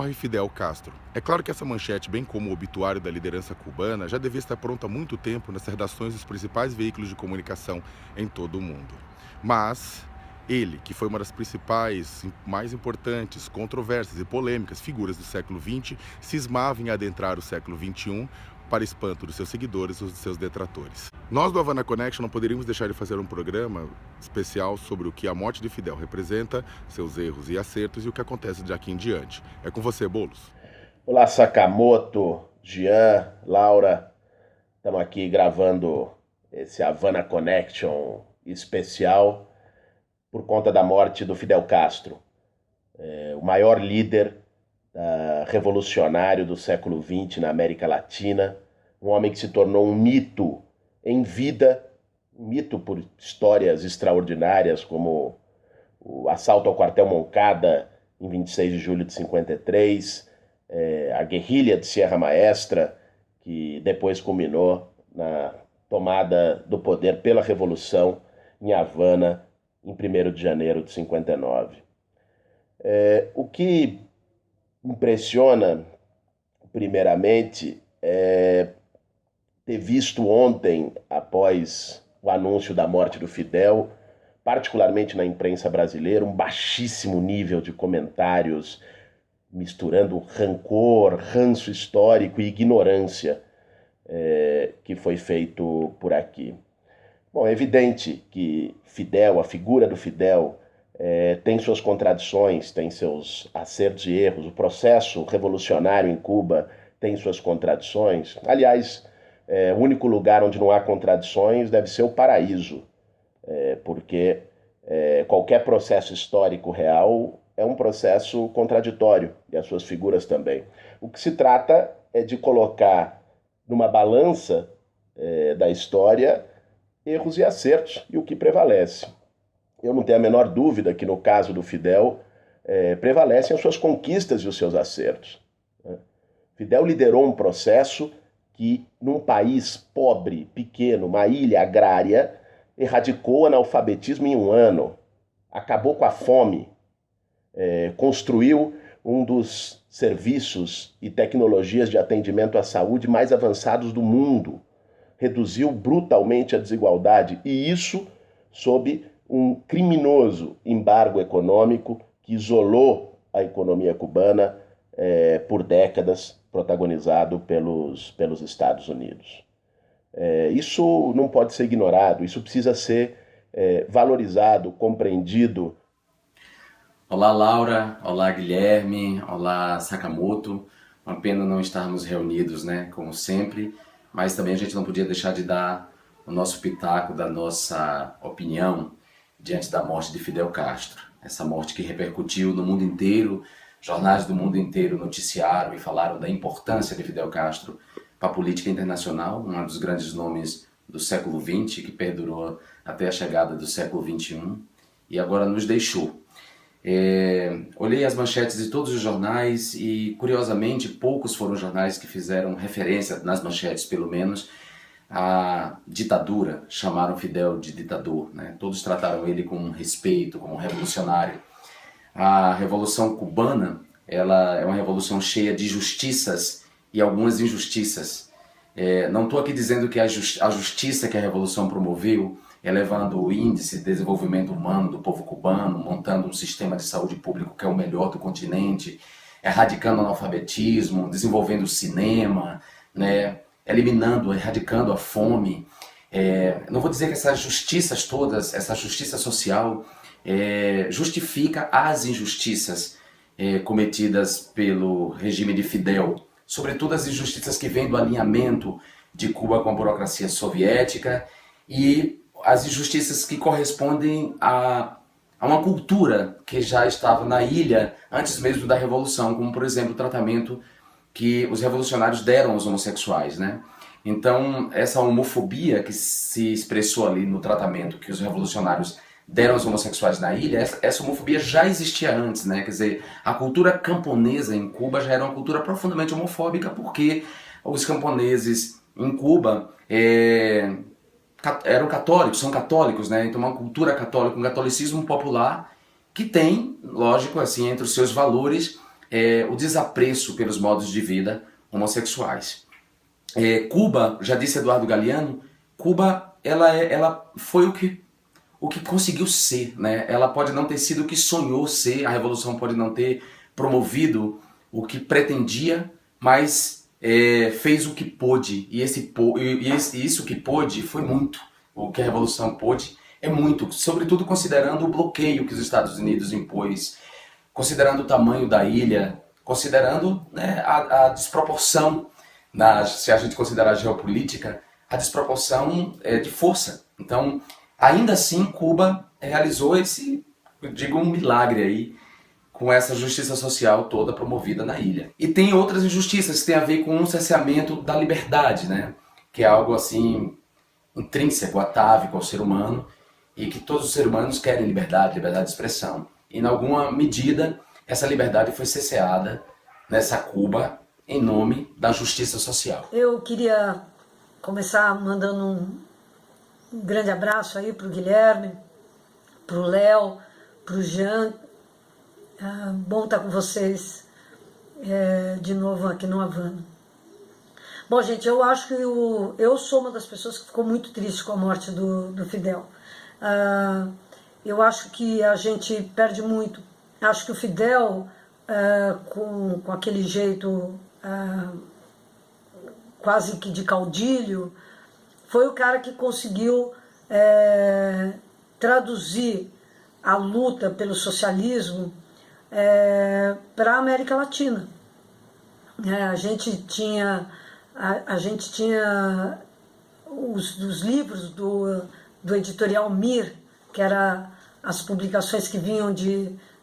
Morre Fidel Castro. É claro que essa manchete, bem como o obituário da liderança cubana, já devia estar pronta há muito tempo nas redações dos principais veículos de comunicação em todo o mundo. Mas ele, que foi uma das principais, mais importantes, controversas e polêmicas figuras do século XX, cismava em adentrar o século XXI para espanto dos seus seguidores e dos seus detratores. Nós do Havana Connection não poderíamos deixar de fazer um programa especial sobre o que a morte de Fidel representa, seus erros e acertos e o que acontece de aqui em diante. É com você, Boulos. Olá, Sakamoto, Jean, Laura. Estamos aqui gravando esse Havana Connection especial por conta da morte do Fidel Castro, o maior líder revolucionário do século XX na América Latina, um homem que se tornou um mito em vida, um mito por histórias extraordinárias como o assalto ao quartel Moncada em 26 de julho de 53, a guerrilha de Sierra Maestra, que depois culminou na tomada do poder pela Revolução em Havana em 1º de janeiro de 59. O que impressiona, primeiramente, é ter visto ontem, após o anúncio da morte do Fidel, particularmente na imprensa brasileira, um baixíssimo nível de comentários misturando rancor, ranço histórico e ignorância que foi feito por aqui. Bom, é evidente que Fidel, a figura do Fidel, tem suas contradições, tem seus acertos e erros. O processo revolucionário em Cuba tem suas contradições. Aliás, o único lugar onde não há contradições deve ser o paraíso, porque qualquer processo histórico real é um processo contraditório, e as suas figuras também. O que se trata é de colocar numa balança da história erros e acertos, e o que prevalece. Eu não tenho a menor dúvida que no caso do Fidel prevalecem as suas conquistas e os seus acertos. Fidel liderou um processo que, num país pobre, pequeno, uma ilha agrária, erradicou o analfabetismo em um ano, acabou com a fome, construiu um dos serviços e tecnologias de atendimento à saúde mais avançados do mundo, reduziu brutalmente a desigualdade, e isso sob um criminoso embargo econômico que isolou a economia cubana por décadas, protagonizado pelos Estados Unidos. Isso não pode ser ignorado, isso precisa ser valorizado, compreendido. Olá, Laura. Olá, Guilherme. Olá, Sakamoto. Uma pena não estarmos reunidos, né, como sempre, mas também a gente não podia deixar de dar o nosso pitaco da nossa opinião diante da morte de Fidel Castro. Essa morte que repercutiu no mundo inteiro, jornais do mundo inteiro noticiaram e falaram da importância de Fidel Castro para a política internacional, um dos grandes nomes do século XX, que perdurou até a chegada do século XXI, e agora nos deixou. Olhei as manchetes de todos os jornais e, curiosamente, poucos foram os jornais que fizeram referência, nas manchetes pelo menos, à ditadura, chamaram Fidel de ditador, né? Todos trataram ele com respeito, como um revolucionário. A Revolução Cubana, ela é uma revolução cheia de justiças e algumas injustiças. Não estou aqui dizendo que a justiça que a Revolução promoveu, elevando o índice de desenvolvimento humano do povo cubano, montando um sistema de saúde público que é o melhor do continente, erradicando o analfabetismo, desenvolvendo o cinema, né, erradicando a fome. Não vou dizer que essas justiças todas, essa justiça social, justifica as injustiças cometidas pelo regime de Fidel, sobretudo as injustiças que vêm do alinhamento de Cuba com a burocracia soviética e as injustiças que correspondem a uma cultura que já estava na ilha antes mesmo da Revolução, como, por exemplo, o tratamento que os revolucionários deram aos homossexuais, né? Então, essa homofobia que se expressou ali no tratamento que os revolucionários deram aos homossexuais na ilha, essa homofobia já existia antes, né? Quer dizer, a cultura camponesa em Cuba já era uma cultura profundamente homofóbica, porque os camponeses em Cuba eram católicos, são católicos, né? Então uma cultura católica, um catolicismo popular que tem, lógico, assim, entre os seus valores, o desapreço pelos modos de vida homossexuais. Cuba, já disse Eduardo Galeano, Cuba ela foi o que conseguiu ser, né? Ela pode não ter sido o que sonhou ser, a revolução pode não ter promovido o que pretendia, mas fez o que pôde, e isso que pôde foi muito. O que a revolução pôde é muito, sobretudo considerando o bloqueio que os Estados Unidos impôs, considerando o tamanho da ilha, considerando, né, a desproporção, se a gente considerar a geopolítica, a desproporção de força. Então, ainda assim, Cuba realizou esse, eu digo, um milagre aí, com essa justiça social toda promovida na ilha. E tem outras injustiças que têm a ver com o cerceamento da liberdade, né? Que é algo assim intrínseco, atávico ao ser humano, e que todos os seres humanos querem liberdade de expressão. E, em alguma medida, essa liberdade foi cerceada nessa Cuba em nome da justiça social. Eu queria começar mandando um grande abraço aí para o Guilherme, para o Léo, para o Jean. Bom estar com vocês de novo aqui no Havana. Bom, gente, eu acho que eu sou uma das pessoas que ficou muito triste com a morte do Fidel. Eu acho que a gente perde muito. Acho que o Fidel, com aquele jeito quase que de caudilho, foi o cara que conseguiu traduzir a luta pelo socialismo para a América Latina. A gente tinha os livros do editorial Mir, que eram as publicações que vinham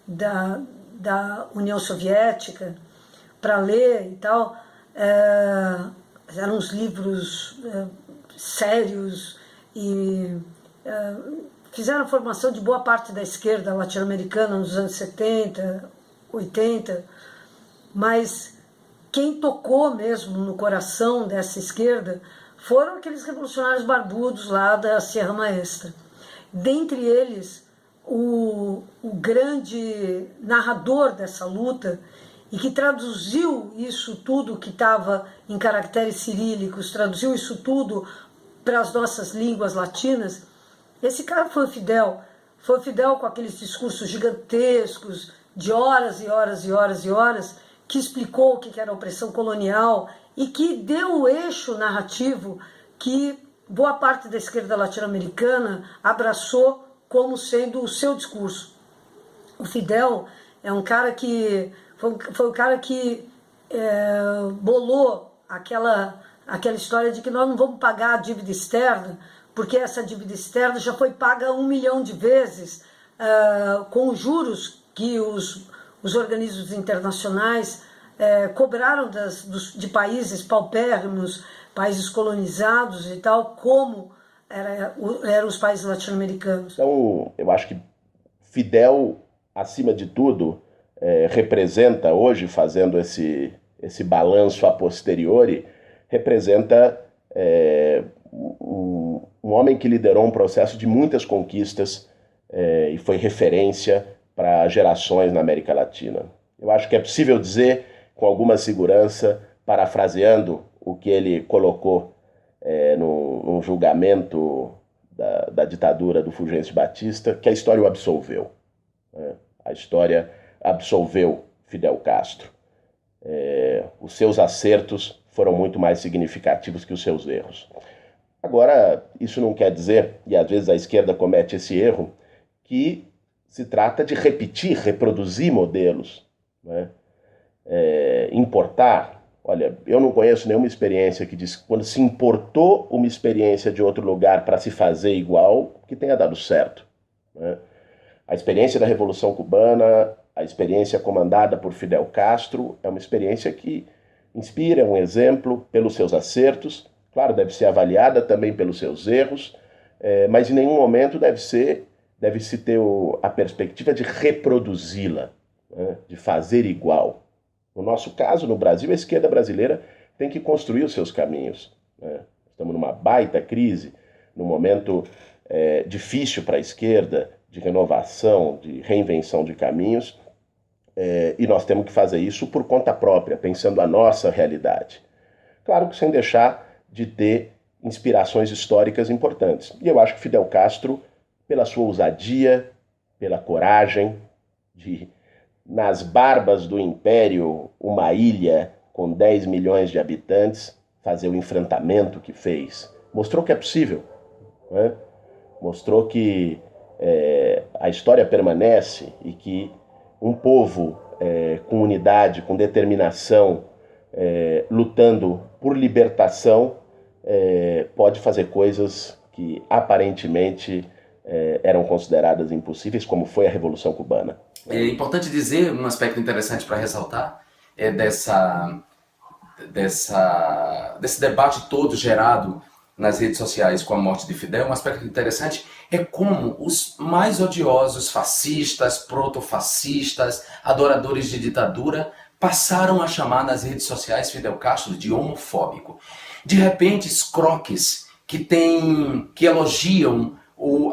da União Soviética, para ler e tal. Eram uns livros sérios e fizeram a formação de boa parte da esquerda latino-americana nos anos 70, 80, mas quem tocou mesmo no coração dessa esquerda foram aqueles revolucionários barbudos lá da Sierra Maestra. Dentre eles, o grande narrador dessa luta, e que traduziu isso tudo que estava em caracteres cirílicos, traduziu isso tudo para as nossas línguas latinas, esse cara foi o Fidel. Foi o Fidel com aqueles discursos gigantescos, de horas e horas e horas e horas, que explicou o que era a opressão colonial e que deu o eixo narrativo que boa parte da esquerda latino-americana abraçou como sendo o seu discurso. O Fidel é um cara que foi o cara que bolou aquela história de que nós não vamos pagar a dívida externa, porque essa dívida externa já foi paga 1 milhão de vezes com os juros que os organismos internacionais cobraram de países paupérrimos, países colonizados e tal, como eram os países latino-americanos. Então, eu acho que Fidel, acima de tudo, representa hoje, fazendo esse balanço a posteriori, representa um homem que liderou um processo de muitas conquistas e foi referência para gerações na América Latina. Eu acho que é possível dizer, com alguma segurança, parafraseando o que ele colocou num julgamento da ditadura do Fulgêncio Batista, que a história o absolveu. A história absolveu Fidel Castro. Os seus acertos foram muito mais significativos que os seus erros. Agora, isso não quer dizer, e às vezes a esquerda comete esse erro, que se trata de repetir, reproduzir modelos, né? Importar. Olha, eu não conheço nenhuma experiência que diz que quando se importou uma experiência de outro lugar para se fazer igual, que tenha dado certo, né? A experiência da Revolução Cubana, a experiência comandada por Fidel Castro, é uma experiência que inspira, um exemplo pelos seus acertos, claro, deve ser avaliada também pelos seus erros, mas em nenhum momento deve-se ter a perspectiva de reproduzi-la, né? De fazer igual. No nosso caso, no Brasil, a esquerda brasileira tem que construir os seus caminhos, né? Estamos numa baita crise, num momento difícil para a esquerda, de renovação, de reinvenção de caminhos. e nós temos que fazer isso por conta própria, pensando a nossa realidade. Claro que sem deixar de ter inspirações históricas importantes. E eu acho que Fidel Castro, pela sua ousadia, pela coragem de, nas barbas do império, uma ilha com 10 milhões de habitantes, fazer o enfrentamento que fez, mostrou que é possível, né? Mostrou que a história permanece e que um povo com unidade, com determinação, lutando por libertação, pode fazer coisas que aparentemente eram consideradas impossíveis, como foi a Revolução Cubana. É importante dizer, um aspecto interessante para ressaltar, desse debate todo gerado nas redes sociais com a morte de Fidel, um aspecto interessante é como os mais odiosos fascistas, protofascistas, adoradores de ditadura, passaram a chamar nas redes sociais Fidel Castro de homofóbico. De repente, escroques que elogiam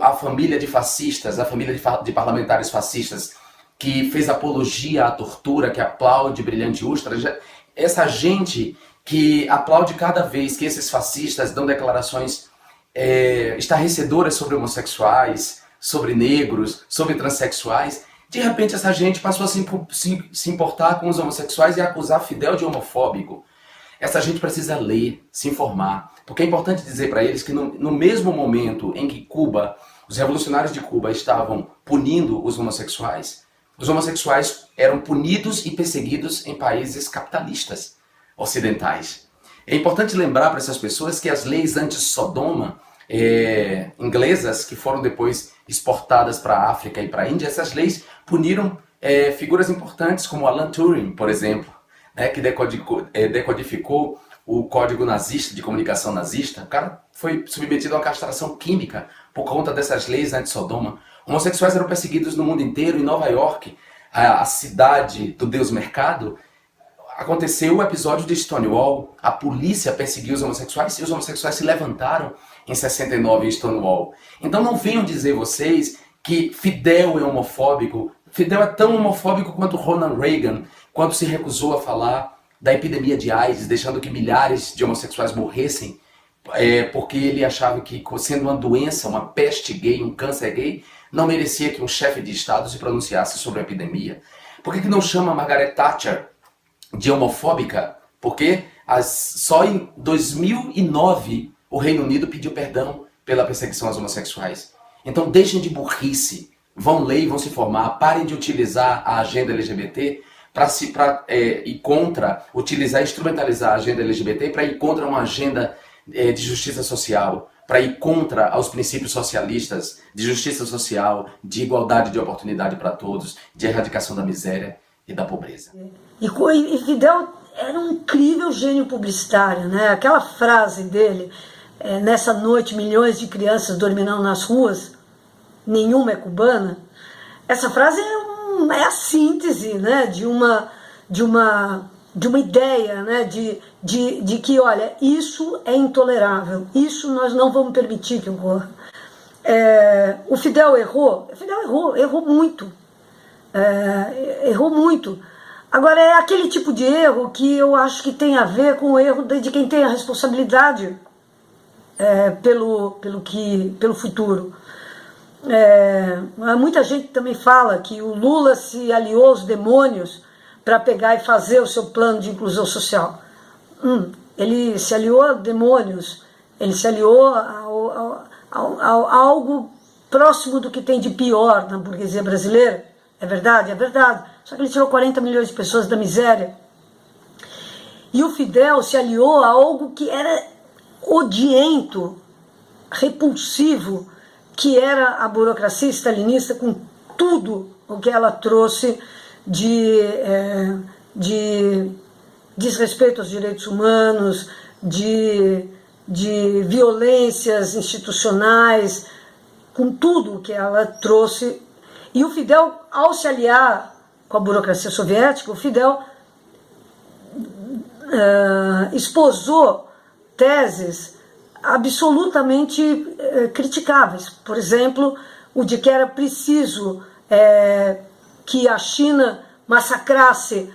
a família de fascistas, a família de parlamentares fascistas, que fez apologia à tortura, que aplaude Brilhante Ustra, essa gente que aplaude cada vez que esses fascistas dão declarações estarrecedoras sobre homossexuais, sobre negros, sobre transexuais, de repente essa gente passou a se importar com os homossexuais e acusar Fidel de homofóbico. Essa gente precisa ler, se informar, porque é importante dizer para eles que no mesmo momento em que os revolucionários de Cuba estavam punindo os homossexuais eram punidos e perseguidos em países capitalistas ocidentais. É importante lembrar para essas pessoas que as leis anti-Sodoma inglesas, que foram depois exportadas para a África e para a Índia, essas leis puniram figuras importantes como Alan Turing, por exemplo, né, que decodificou o código nazista, de comunicação nazista. O cara foi submetido a uma castração química por conta dessas leis anti-Sodoma. Homossexuais eram perseguidos no mundo inteiro. Em Nova York, a cidade do Deus Mercado, aconteceu o episódio de Stonewall. A polícia perseguiu os homossexuais e os homossexuais se levantaram em 69 em Stonewall. Então não venham dizer vocês que Fidel é homofóbico. Fidel é tão homofóbico quanto Ronald Reagan, quando se recusou a falar da epidemia de AIDS, deixando que milhares de homossexuais morressem, porque ele achava que, sendo uma doença, uma peste gay, um câncer gay, não merecia que um chefe de Estado se pronunciasse sobre a epidemia. Por que não chama Margaret Thatcher de homofóbica? Porque só em 2009 o Reino Unido pediu perdão pela perseguição aos homossexuais. Então deixem de burrice, vão ler e vão se informar, parem de utilizar a agenda LGBT instrumentalizar a agenda LGBT para ir contra uma agenda de justiça social, para ir contra os princípios socialistas de justiça social, de igualdade de oportunidade para todos, de erradicação da miséria e da pobreza. E Fidel era um incrível gênio publicitário, né? Aquela frase dele, nessa noite milhões de crianças dormirão nas ruas, nenhuma é cubana. Essa frase é a síntese, né, de uma ideia, né, de que, olha, isso é intolerável, isso nós não vamos permitir que ocorra. O Fidel errou muito, errou muito. Agora, é aquele tipo de erro que eu acho que tem a ver com o erro de quem tem a responsabilidade pelo futuro. Muita gente também fala que o Lula se aliou aos demônios para pegar e fazer o seu plano de inclusão social. Ele se aliou a demônios, ele se aliou a algo próximo do que tem de pior na burguesia brasileira. É verdade? É verdade. Só que ele tirou 40 milhões de pessoas da miséria. E o Fidel se aliou a algo que era odiento, repulsivo, que era a burocracia stalinista, com tudo o que ela trouxe de desrespeito aos direitos humanos, de violências institucionais, com tudo o que ela trouxe. E o Fidel, ao se aliar com a burocracia soviética, o Fidel esposou teses absolutamente criticáveis. Por exemplo, o de que era preciso que a China massacrasse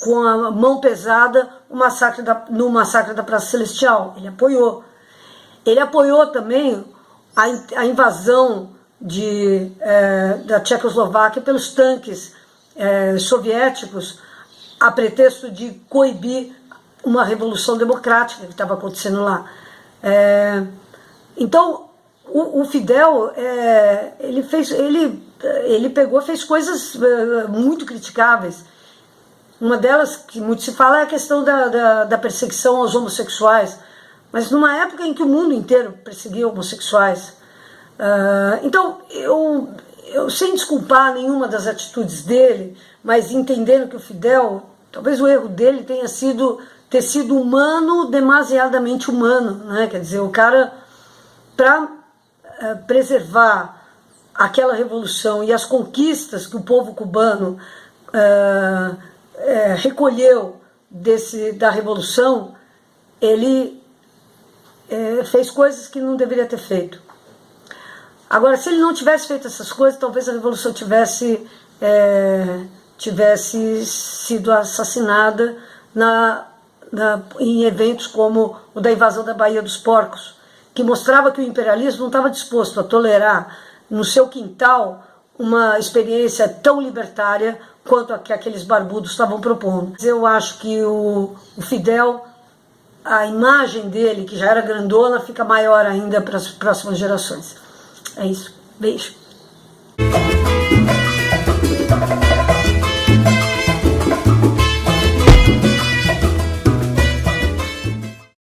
com a mão pesada no massacre da Praça Celestial. Ele apoiou. Ele apoiou também a invasão da Tchecoslováquia pelos tanques soviéticos, a pretexto de coibir uma revolução democrática que estava acontecendo lá. Então, o Fidel, ele fez coisas muito criticáveis. Uma delas, que muito se fala, é a questão da perseguição aos homossexuais, mas numa época em que o mundo inteiro perseguia homossexuais. Então, eu sem desculpar nenhuma das atitudes dele, mas entendendo que o Fidel, talvez o erro dele tenha sido ter sido humano, demasiadamente humano, né? Quer dizer, o cara, para preservar aquela revolução e as conquistas que o povo cubano recolheu da revolução, ele fez coisas que não deveria ter feito. Agora, se ele não tivesse feito essas coisas, talvez a revolução tivesse sido assassinada em eventos como o da invasão da Baía dos Porcos, que mostrava que o imperialismo não estava disposto a tolerar no seu quintal uma experiência tão libertária quanto a que aqueles barbudos estavam propondo. Eu acho que o Fidel, a imagem dele, que já era grandona, fica maior ainda para as próximas gerações. É isso. Beijo.